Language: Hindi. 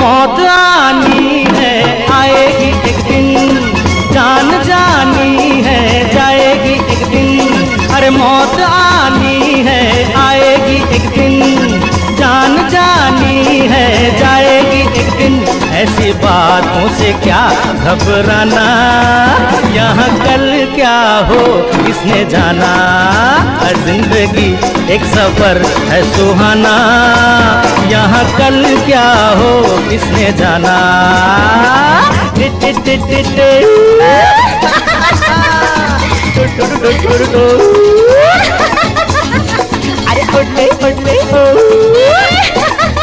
मौत आनी है आएगी एक दिन, जान जानी है जाएगी एक दिन। अरे मौत आनी है आएगी एक दिन, जान जानी है जाएगी एक दिन। ऐसी बातों से क्या घबराना, यहाँ कल क्या हो किसने जाना। हर जिंदगी एक सफर है सुहाना, यहाँ कल क्या हो किसने जाना। अरे उठ ले